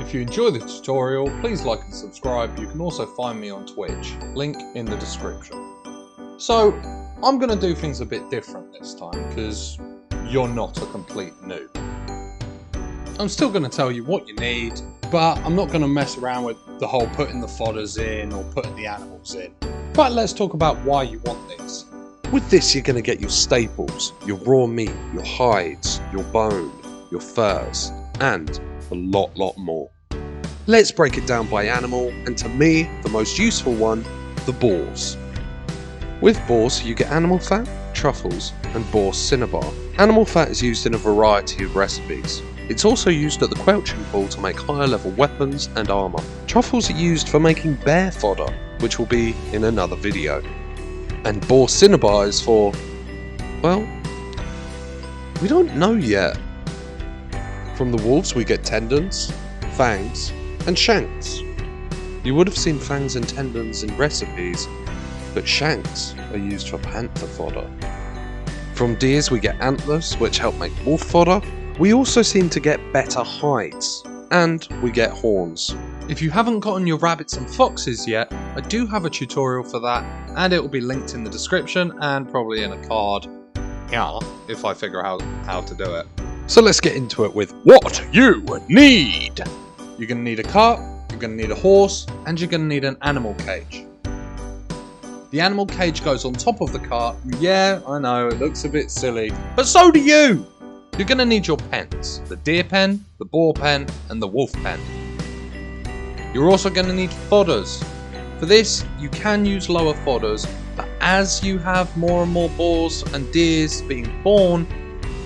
If you enjoy the tutorial, please like and subscribe. You can also find me on Twitch, link in the description. So, I'm going to do things a bit different this time, because you're not a complete noob. I'm still going to tell you what you need, but I'm not going to mess around with the whole putting the fodders in or putting the animals in. But let's talk about why you want this. With this, you're going to get your staples, your raw meat, your hides, your bone, your furs, and a lot more. Let's break it down by animal, and to me, the most useful one, the boars. With boars, you get animal fat, truffles, and boar cinnabar. Animal fat is used in a variety of recipes. It's also used at the Quelching Pool to make higher level weapons and armour. Truffles are used for making bear fodder, which will be in another video. And boar cinnabar is for, well, we don't know yet. From the wolves we get tendons, fangs, and shanks. You would have seen fangs and tendons in recipes, but shanks are used for panther fodder. From deers we get antlers, which help make wolf fodder. We also seem to get better hides, and we get horns. If you haven't gotten your rabbits and foxes yet, I do have a tutorial for that, and it will be linked in the description and probably in a card. Yeah, if I figure out how to do it. So let's get into it with what you need. You're going to need a cart, you're going to need a horse, and you're going to need an animal cage. The animal cage goes on top of the cart. Yeah, I know, it looks a bit silly, but so do you! You're going to need your pens. The deer pen, the boar pen, and the wolf pen. You're also going to need fodders. For this, you can use lower fodders, but as you have more and more boars and deers being born,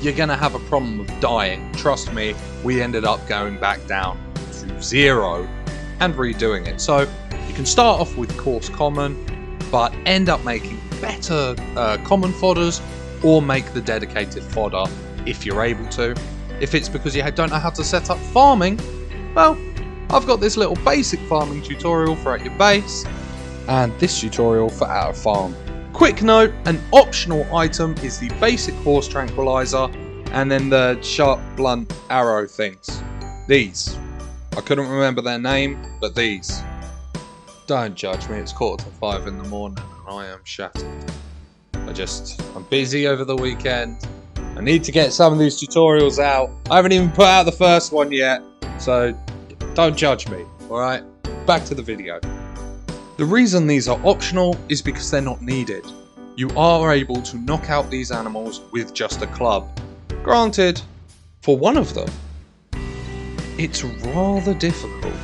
you're going to have a problem of dying. Trust me, we ended up going back down to 0 and redoing it. So you can start off with coarse common, but end up making better common fodders, or make the dedicated fodder if you're able to. If it's because you don't know how to set up farming, well, I've got this little basic farming tutorial for at your base, and this tutorial for out of farm. Quick note, an optional item is the basic horse tranquilizer, and then the sharp blunt arrow things. These. I couldn't remember their name, but these. Don't judge me, it's 4:45 in the morning and I am shattered. I'm busy over the weekend. I need to get some of these tutorials out. I haven't even put out the first one yet, so don't judge me, alright? Back to the video. The reason these are optional is because they're not needed. You are able to knock out these animals with just a club. Granted, for one of them, it's rather difficult.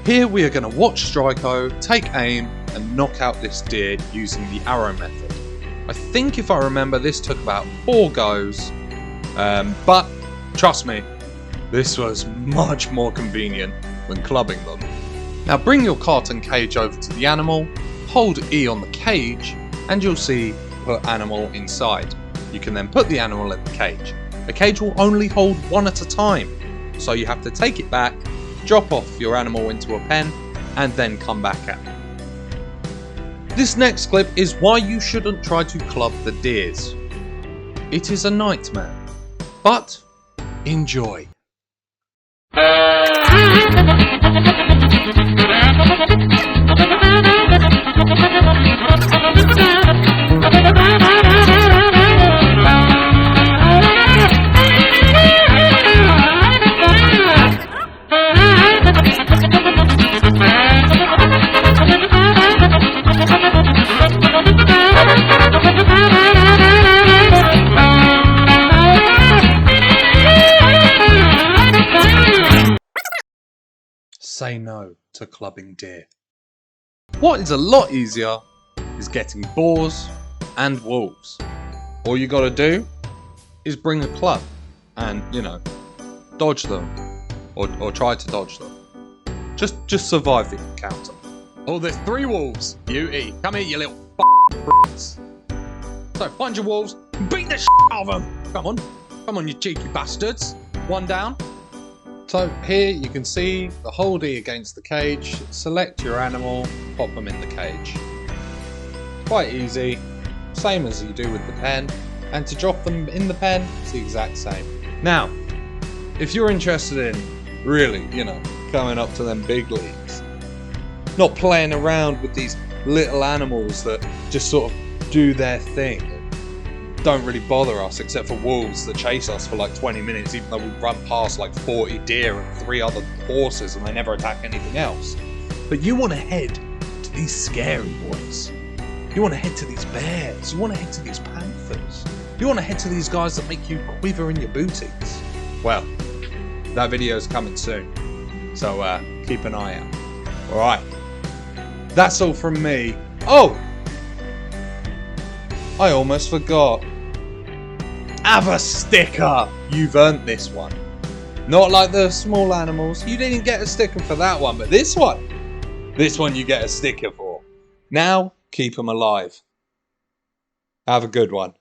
Here we are going to watch Strico take aim and knock out this deer using the arrow method. I think if I remember, this took about 4 goes, but trust me, this was much more convenient than clubbing them. Now bring your cart and cage over to the animal, hold E on the cage, and you'll see put animal inside. You can then put the animal in the cage. The cage will only hold 1 at a time, so you have to take it back, drop off your animal into a pen, and then come back out. This next clip is why you shouldn't try to club the deers. It is a nightmare, but enjoy. Say no to clubbing deer. What is a lot easier is getting boars and wolves. All you gotta do is bring a club and, dodge them or try to dodge them. Just survive the encounter. Oh, there's 3 wolves. Beauty. Come here, you little f***s. So find your wolves, beat the out of them. Come on, you cheeky bastards. 1 down. So here you can see the hold E against the cage, select your animal, pop them in the cage. Quite easy, same as you do with the pen, and to drop them in the pen, it's the exact same. Now, if you're interested in really, coming up to them big leagues. Not playing around with these little animals that just sort of do their thing. Don't really bother us except for wolves that chase us for like 20 minutes even though we run past like 40 deer and 3 other horses and they never attack anything else. But you want to head to these scary boys. You want to head to these bears. You want to head to these panthers. You want to head to these guys that make you quiver in your booties. Well, that video is coming soon. So keep an eye out. Alright. That's all from me. Oh! I almost forgot. Have a sticker! You've earned this one. Not like the small animals. You didn't get a sticker for that one, but this one you get a sticker for. Now, keep them alive. Have a good one.